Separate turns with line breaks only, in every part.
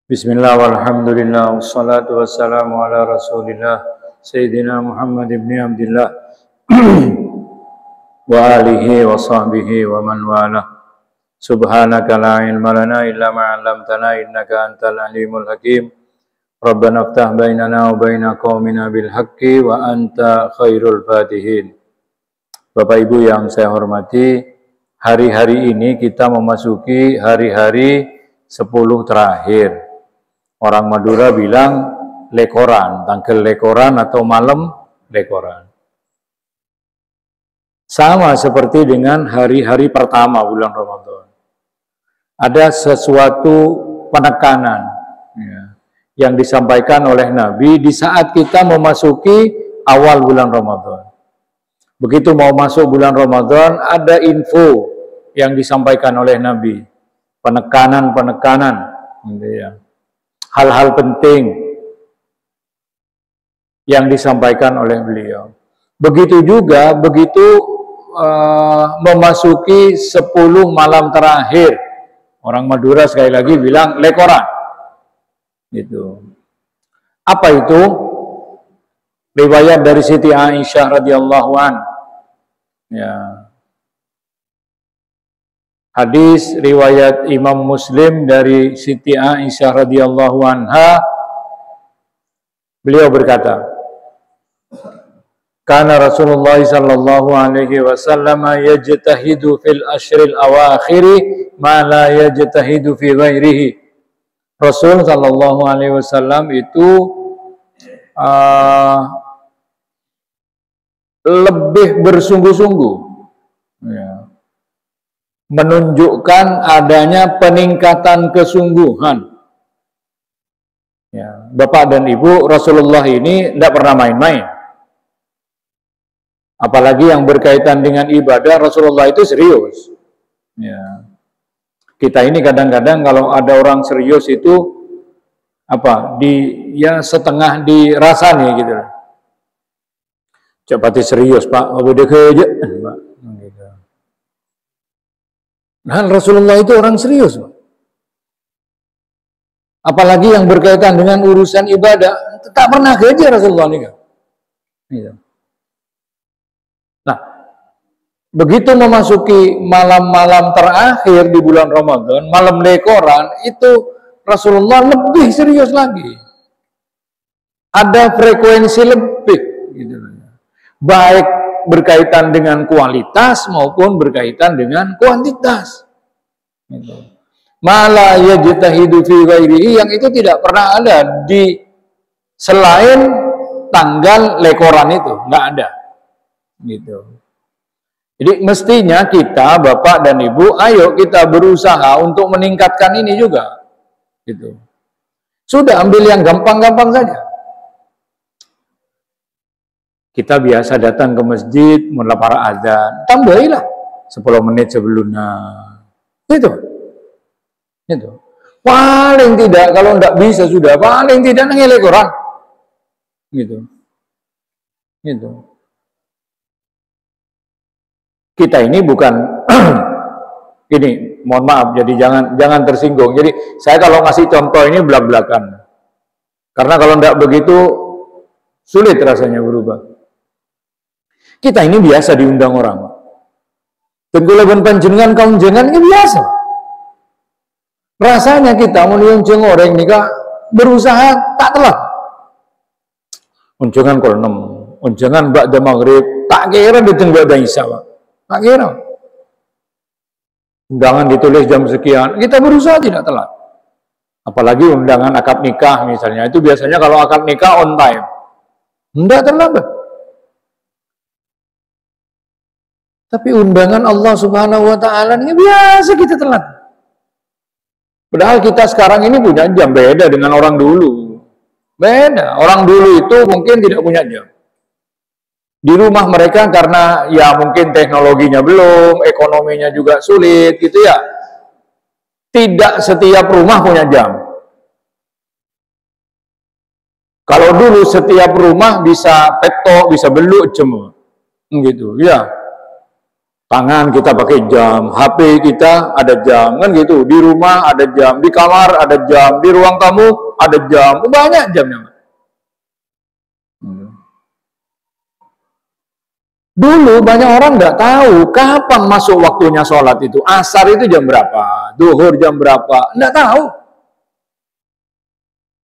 Bismillah walhamdulillah wassalatu wassalamu ala rasulillah Sayyidina Muhammad ibn Abdillah wa alihi wa sahbihi wa man wala. Subhanaka la ilma lana illa ma 'allamtana innaka antal alimul hakim. Rabbana iftah bainana wa baina qaumina bil haqqi wa anta khairul fatihin. Bapak Ibu yang saya hormati, hari-hari ini kita memasuki hari-hari 10 terakhir. Orang Madura bilang lekoran, tanggal lekoran atau malam lekoran. Sama seperti dengan hari-hari pertama bulan Ramadan. Ada sesuatu penekanan yang disampaikan oleh Nabi di saat kita memasuki awal bulan Ramadan. Begitu mau masuk bulan Ramadan, ada info yang disampaikan oleh Nabi. Penekanan-penekanan. Hal-hal penting yang disampaikan oleh beliau. Begitu juga, begitu memasuki 10 malam terakhir. Orang Madura sekali lagi bilang lekoran. Gitu. Apa itu? Riwayat dari Siti Aisyah radhiyallahu an. Ya. Hadis riwayat Imam Muslim dari Siti Aisyah radhiyallahu anha, beliau berkata, "Kana Rasulullah sallallahu alaihi wasallam yajtahidu fil ashril awakhir ma la yajtahidu fi ghairihi." Rasul sallallahu alaihi wasallam itu lebih bersungguh-sungguh, ya, menunjukkan adanya peningkatan kesungguhan. Ya, Bapak dan Ibu, Rasulullah ini tidak pernah main-main. Apalagi yang berkaitan dengan ibadah, Rasulullah itu serius. Ya. Kita ini kadang-kadang kalau ada orang serius itu ya setengah dirasani gitu. Cepati serius Pak, udah kerja, Pak. Nah, Rasulullah itu orang serius. Apalagi yang berkaitan dengan urusan ibadah, tak pernah kerja Rasulullah ini. Nah, begitu memasuki malam-malam terakhir di bulan Ramadan, malam lekoran, itu Rasulullah lebih serius lagi. Ada frekuensi lebih. Gitu. Baik berkaitan dengan kualitas maupun berkaitan dengan kuantitas. Mala yajtahidu fi ghairihi, yang itu tidak pernah ada di selain tanggal lekoran itu, nggak ada. Gitu. Jadi mestinya kita, Bapak dan Ibu, ayo kita berusaha untuk meningkatkan ini juga. Gitu. Sudah ambil yang gampang-gampang saja. Kita biasa datang ke masjid, mulai para azan, tambahilah 10 menit sebelumnya. Itu. Paling tidak, kalau tidak bisa sudah, paling tidak ngelek orang. Gitu. Kita ini bukan ini, mohon maaf, jadi jangan tersinggung. Jadi saya kalau ngasih contoh ini belak-belakan. Karena kalau tidak begitu sulit rasanya berubah. Kita ini biasa diundang orang. Tengkulaban panjenengan kaum jenengan ini biasa. Rasanya kita mau nyunjung orang ini berusaha tak telat. Unjangan kol 6, unjangan ba'da maghrib, tak kira diteng ba'da isya, Pak. Tak kira. Undangan ditulis jam sekian, kita berusaha tidak telat. Apalagi undangan akad nikah misalnya, itu biasanya kalau akad nikah on time. Tidak terlambat. Tapi undangan Allah Subhanahu wa Ta'ala ini biasa kita telat. Padahal kita sekarang ini punya jam, beda dengan orang dulu. Beda. Orang dulu itu mungkin tidak punya jam. Di rumah mereka karena ya mungkin teknologinya belum, ekonominya juga sulit gitu ya. Tidak setiap rumah punya jam. Kalau dulu setiap rumah bisa petok, bisa beluk jam. Gitu, ya. Tangan kita pakai jam, HP kita ada jam, kan gitu. Di rumah ada jam, di kamar ada jam, di ruang tamu ada jam, banyak jamnya. Dulu banyak orang nggak tahu kapan masuk waktunya sholat itu. Asar itu jam berapa, duhur jam berapa, nggak tahu.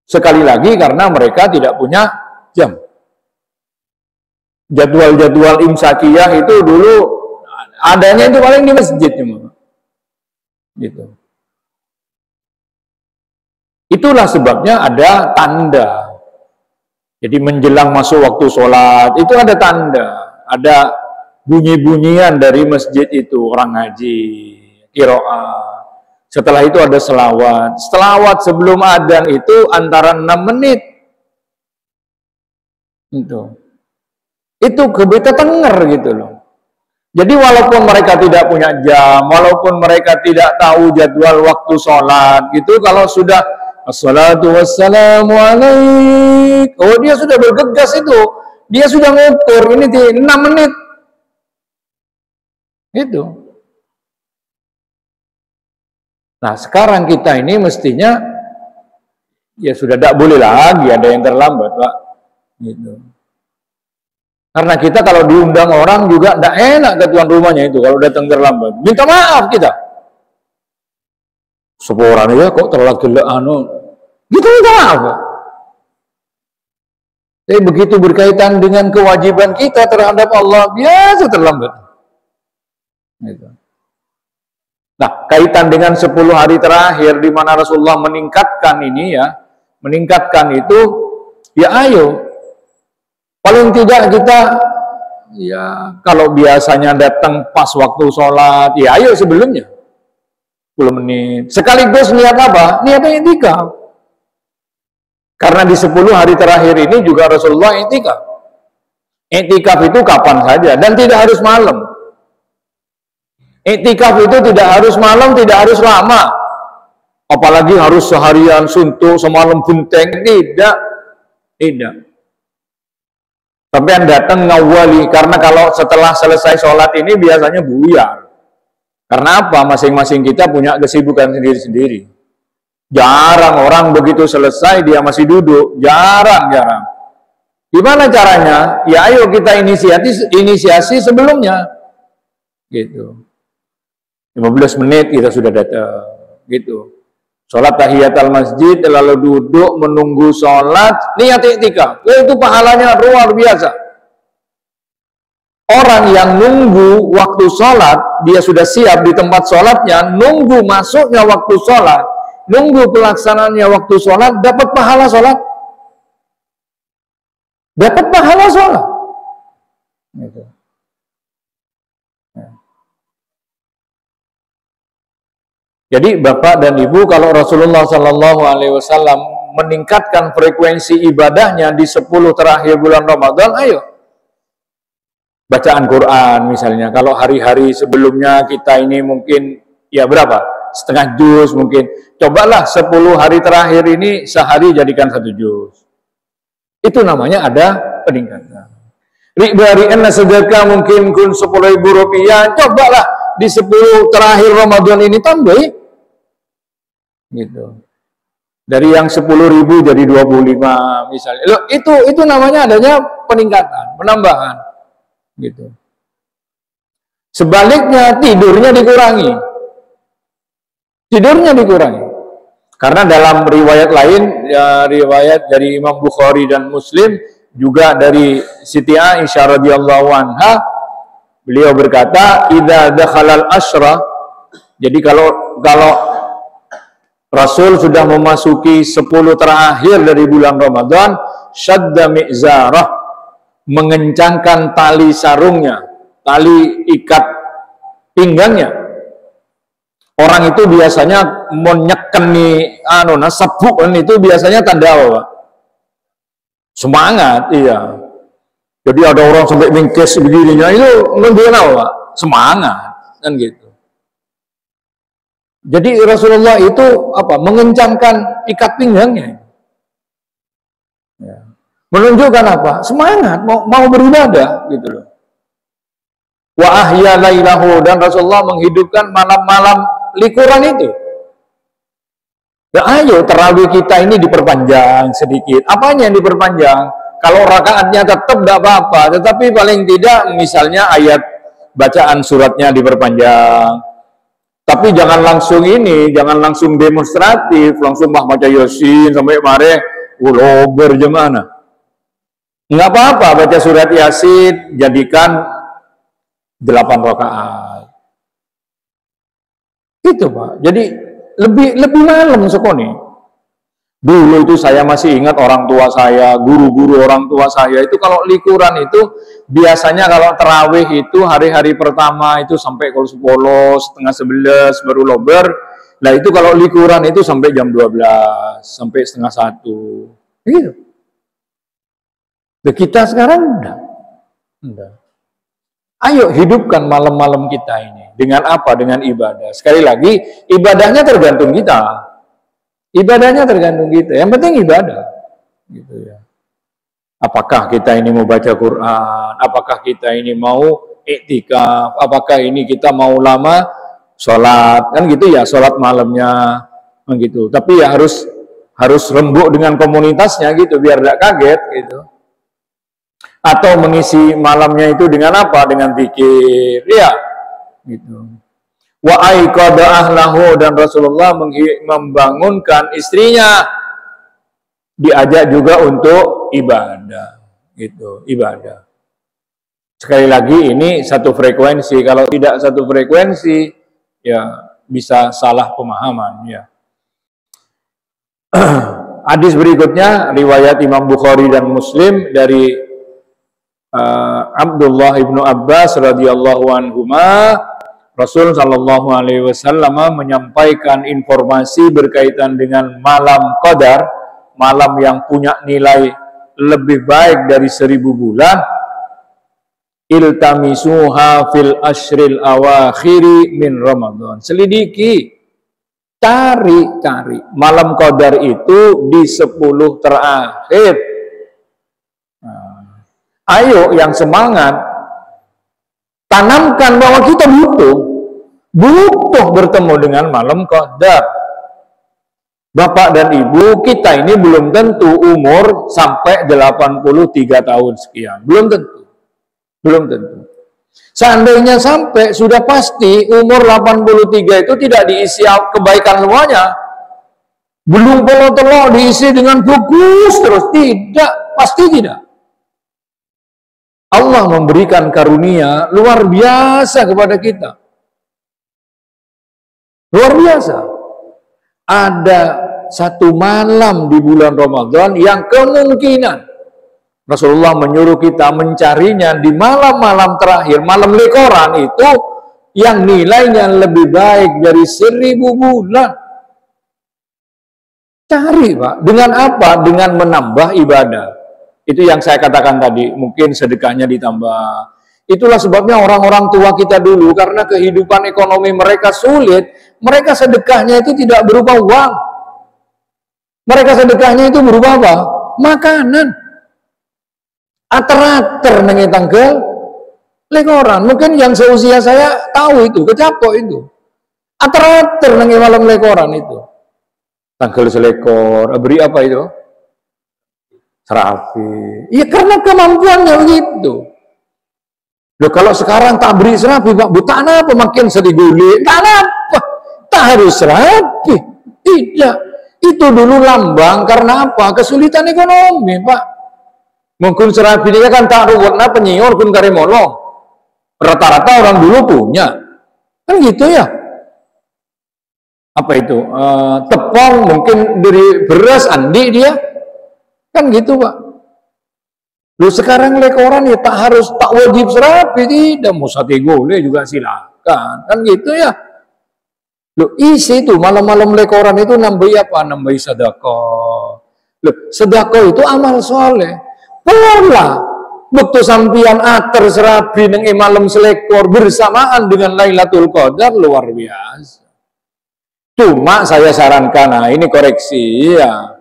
Sekali lagi karena mereka tidak punya jam. Jadwal-jadwal imsakiyah itu dulu adanya itu paling di masjid cuma. Gitu. Itulah sebabnya ada tanda. Jadi menjelang masuk waktu sholat itu ada tanda, ada bunyi-bunyian dari masjid itu, orang ngaji, qiraah. Setelah itu ada selawat. Selawat sebelum adzan itu antara 6 menit. Itu kita denger gitu loh. Jadi walaupun mereka tidak punya jam, walaupun mereka tidak tahu jadwal waktu sholat, gitu, kalau sudah assalatu wassalamu alaik, oh dia sudah bergegas itu, dia sudah ngukur, ini di 6 menit. Itu. Nah sekarang kita ini mestinya, ya sudah tidak boleh lagi ada yang terlambat, Pak. Gitu. Karena kita kalau diundang orang juga tidak enak ke tuan rumahnya itu kalau datang terlambat. Minta maaf kita. Seorang ya kok terlalu gelap kita minta maaf. Tapi begitu berkaitan dengan kewajiban kita terhadap Allah, biasa terlambat. Gitu. Nah, kaitan dengan 10 hari terakhir di mana Rasulullah meningkatkan ini ya, meningkatkan itu, ya ayo. Paling tidak kita, ya kalau biasanya datang pas waktu sholat, ya ayo sebelumnya 10 menit. Sekaligus niat apa? Niat i'tikaf. Karena di 10 hari terakhir ini juga Rasulullah i'tikaf. I'tikaf itu kapan saja dan tidak harus malam. I'tikaf itu tidak harus malam, tidak harus lama. Apalagi harus seharian suntuk, semalam bunteng, tidak. Sampai datang ngawali, karena kalau setelah selesai sholat ini biasanya buyar. Karena apa? Masing-masing kita punya kesibukan sendiri-sendiri. Jarang orang begitu selesai dia masih duduk, jarang. Gimana caranya? Ya ayo kita inisiasi sebelumnya. Gitu. 15 menit kita sudah datang. Gitu. Sholat tahiyatul masjid, lalu duduk menunggu sholat, niat i'tikaf. Itu pahalanya luar biasa. Orang yang nunggu waktu sholat, dia sudah siap di tempat sholatnya, nunggu masuknya waktu sholat, nunggu pelaksanaannya waktu sholat, dapat pahala sholat. Dapat pahala sholat. Gitu. Jadi Bapak dan Ibu, kalau Rasulullah Shallallahu Alaihi Wasallam meningkatkan frekuensi ibadahnya di 10 terakhir bulan Ramadan, ayo bacaan Quran misalnya. Kalau hari-hari sebelumnya kita ini mungkin ya berapa? Setengah juz mungkin. Cobalah 10 hari terakhir ini sehari jadikan 1 juz. Itu namanya ada peningkatan. Ri'bari'an sedekah mungkin kun 10.000 rupiah. Cobalah di 10 terakhir Ramadan ini tambah. Gitu. Dari yang 10.000 jadi 25 misalnya. Loh, itu namanya adanya peningkatan, penambahan. Gitu. Sebaliknya tidurnya dikurangi. Tidurnya dikurangi. Karena dalam riwayat lain, ya, riwayat dari Imam Bukhari dan Muslim, juga dari Siti Aisyah radhiyallahu anha, beliau berkata, "Idza dakhalal asyra", jadi kalau Rasul sudah memasuki 10 terakhir dari bulan Ramadan, syadda mi'zarah, mengencangkan tali sarungnya, tali ikat pinggangnya. Orang itu biasanya menyekeni sabuk itu biasanya tanda apa, Pak? Semangat, iya. Jadi ada orang sampai mingkes begininya, itu menunjukkan apa, Pak? Semangat, kan gitu. Jadi Rasulullah itu apa? Mengencangkan ikat pinggangnya. Ya. Menunjukkan apa? Semangat, mau beribadah gitu loh. Wa ahya lailahu, dan Rasulullah menghidupkan malam-malam likuran itu. Ya ayo tarawih kita ini diperpanjang sedikit. Apanya yang diperpanjang? Kalau rakaatnya tetap tidak apa-apa, tetapi paling tidak misalnya ayat bacaan suratnya diperpanjang. Tapi jangan langsung ini, jangan langsung demonstratif, langsung baca Yasin sampai mare ulober gimana. Enggak apa-apa baca surat Yasin, jadikan 8 rakaat. Itu Pak. Jadi lebih malam sekoni. Dulu itu saya masih ingat orang tua saya, guru-guru orang tua saya itu kalau likuran itu biasanya kalau terawih itu hari-hari pertama itu sampai kalau 10, setengah 11 baru lober. Nah itu kalau likuran itu sampai jam 12, sampai setengah 1. Begitu. Nah, kita sekarang enggak. Ayo hidupkan malam-malam kita ini. Dengan apa? Dengan ibadah. Sekali lagi, ibadahnya tergantung kita. Ibadahnya tergantung kita. Yang penting ibadah. Gitu ya. Apakah kita ini mau baca Quran? Apakah kita ini mau iktikaf? Apakah ini kita mau lama sholat? Kan gitu ya, sholat malamnya. Kan gitu. Tapi ya harus rembuk dengan komunitasnya gitu, biar tidak kaget gitu. Atau mengisi malamnya itu dengan apa? Dengan zikir, ya, gitu. Wa aiqadha ahlahu, dan Rasulullah membangunkan istrinya, diajak juga untuk ibadah, gitu, ibadah. Sekali lagi ini satu frekuensi, kalau tidak satu frekuensi, ya bisa salah pemahaman, ya. Hadis berikutnya riwayat Imam Bukhari dan Muslim dari Abdullah ibnu Abbas radhiyallahu anhuma, Rasul sallallahu alaihi wasallam menyampaikan informasi berkaitan dengan malam Qadar, malam yang punya nilai lebih baik dari 1000 bulan. Iltamisuha fil ashril awakhiri min Ramadan. Selidiki, cari malam Qadar itu di 10 terakhir. Ayo yang semangat, tanamkan bahwa kita butuh bertemu dengan malam Qadar. Bapak dan Ibu, kita ini belum tentu umur sampai 83 tahun sekian. Belum tentu. Seandainya sampai, sudah pasti umur 83 itu tidak diisi kebaikan semuanya. Belum telo diisi dengan bagus terus. Tidak, pasti tidak. Allah memberikan karunia luar biasa kepada kita. Luar biasa. Ada satu malam di bulan Ramadan yang kemungkinan Rasulullah menyuruh kita mencarinya di malam-malam terakhir, malam lekoran itu yang nilainya lebih baik dari 1000 bulan. Cari Pak. Dengan apa? Dengan menambah ibadah. Itu yang saya katakan tadi, mungkin sedekahnya ditambah. Itulah sebabnya orang-orang tua kita dulu, karena kehidupan ekonomi mereka sulit, mereka sedekahnya itu tidak berupa uang. Mereka sedekahnya itu berupa apa? Makanan. Ater-ater nengi tanggal lekoran. Mungkin yang seusia saya tahu itu, kecapok itu. Ater-ater nengi malam lekoran itu. Tanggal selekor, beri apa itu? Serapi. Iya karena kemampuannya begitu. Loh kalau sekarang tak beri serapi, Pak, buta apa makin sedih guli? Tak apa, tak harus serapi. Tidak. Itu dulu lambang karena apa? Kesulitan ekonomi, Pak. Mungkin serapi dia kan tak ruwetna penyiur kun karimolong. Rata-rata orang dulu punya. Kan gitu ya. Apa itu? Tepung mungkin dari beras andi dia. Kan gitu Pak. Lu sekarang lekoran ya tak wajib serapi, tidak mau sate gole juga silakan. Kan gitu ya. Lu isi itu malam-malam lekoran itu nambahi apa? Nambahi sedekah. Lu sedekah itu amal soleh. Pola waktu sampian ater serapi nang malam selekor bersamaan dengan Lailatul Qadar luar biasa. Cuma saya sarankan, nah ini koreksi ya.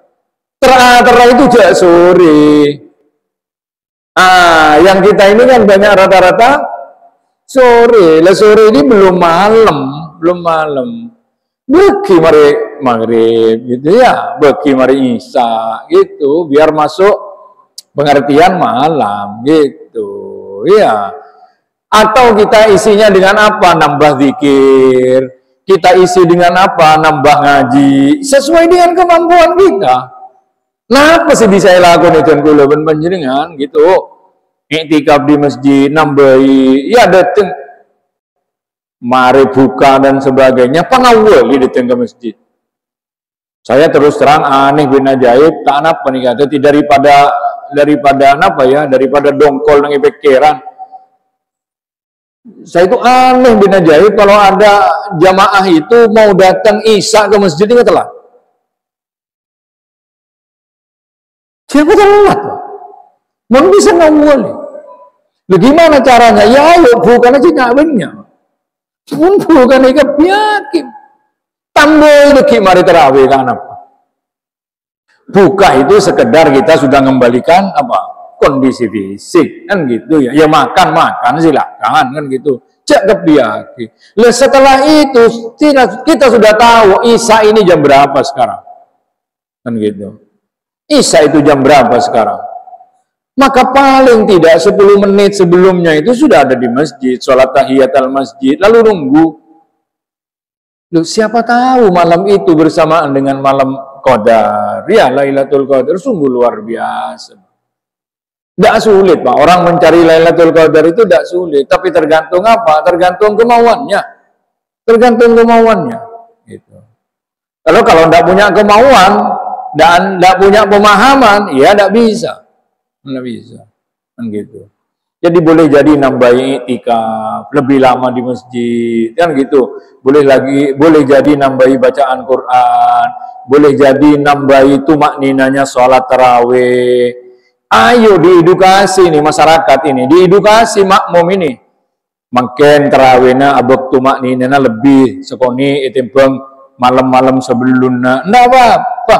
Terakhir itu jak sore. Yang kita ini kan banyak rata-rata Sore, lah sore ini belum malam, belum malam. Beki mari maghrib gitu ya, beki mari isya gitu, biar masuk pengertian malam gitu, ya. Atau kita isinya dengan apa? Nambah zikir. Kita isi dengan apa? Nambah ngaji. Sesuai dengan kemampuan kita. Nah, apa sih bisa lakukan itu kula ben panjenengan gitu. Iktikaf di masjid, nambahi, ya dateng mari buka dan sebagainya, pengawali dateng ke masjid. Saya terus terang aneh bin ajaib, tak apa nih kata, daripada apa ya, daripada dongkol nang pikiran. Saya itu aneh bin ajaib kalau ada jamaah itu mau datang isya ke masjid ini telat. Siapa telat? Mau bisa ngawali. Bagaimana caranya? Ya ayo bukan aja nyawinnya. Pun bukan ikat yakin. Tambah lagi mari terawih kan apa? Buka itu sekedar kita sudah mengembalikan apa? Kondisi fisik kan gitu ya. Ya makan silakan kan gitu. Cek kebiaki. Setelah itu kita sudah tahu isya ini jam berapa sekarang. Kan gitu. Isya itu jam berapa sekarang? Maka paling tidak 10 menit sebelumnya itu sudah ada di masjid, sholat tahiyatul masjid, lalu nunggu. Loh, siapa tahu malam itu bersamaan dengan malam Qadar. Ya, Lailatul Qadar sungguh luar biasa. Tidak sulit, Pak. Orang mencari Lailatul Qadar itu tidak sulit, tapi tergantung apa? Tergantung kemauannya. Tergantung kemauannya. Gitu. Kalau tidak punya kemauan dan tidak punya pemahaman, ya tidak bisa. Nggak bisa, kan gitu. Jadi boleh jadi nambahi iktikaf lebih lama di masjid, kan gitu. Boleh jadi nambahi bacaan Quran, boleh jadi nambahi tumak ninanya sholat tarawih. Ayo diedukasi nih masyarakat ini, diedukasi makmum ini. Makin tarawihnya abek tumak ninanya lebih sekoni itimbang malam-malam sebelumnya. Nggak apa-apa.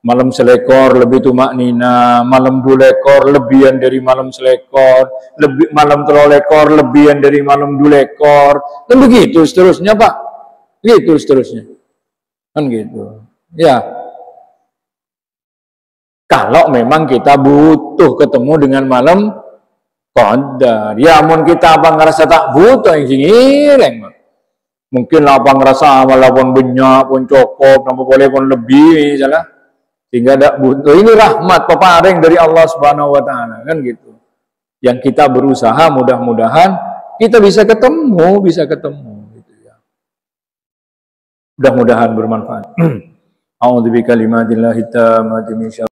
Malam selekor lebih tumak nina, malam 2 lekor lebihan dari malam selekor, malam 3 lekor lebihan dari malam 2 lekor, dan begitu seterusnya Pak, gitu seterusnya, kan gitu. Ya, kalau memang kita butuh ketemu dengan malam Qadar, ya mun kita apa ngerasa tak butuh yang singireng, mungkin apa ngerasa amal pun banyak pun cukup, nampak boleh pun lebih, misalnya. Sehingga tidak butuh. Ini rahmat peparing dari Allah Subhanahu wa taala, kan gitu. Yang kita berusaha mudah-mudahan kita bisa ketemu gitu ya. Mudah-mudahan bermanfaat. A'udzu bikalimatillahi tammati min syarri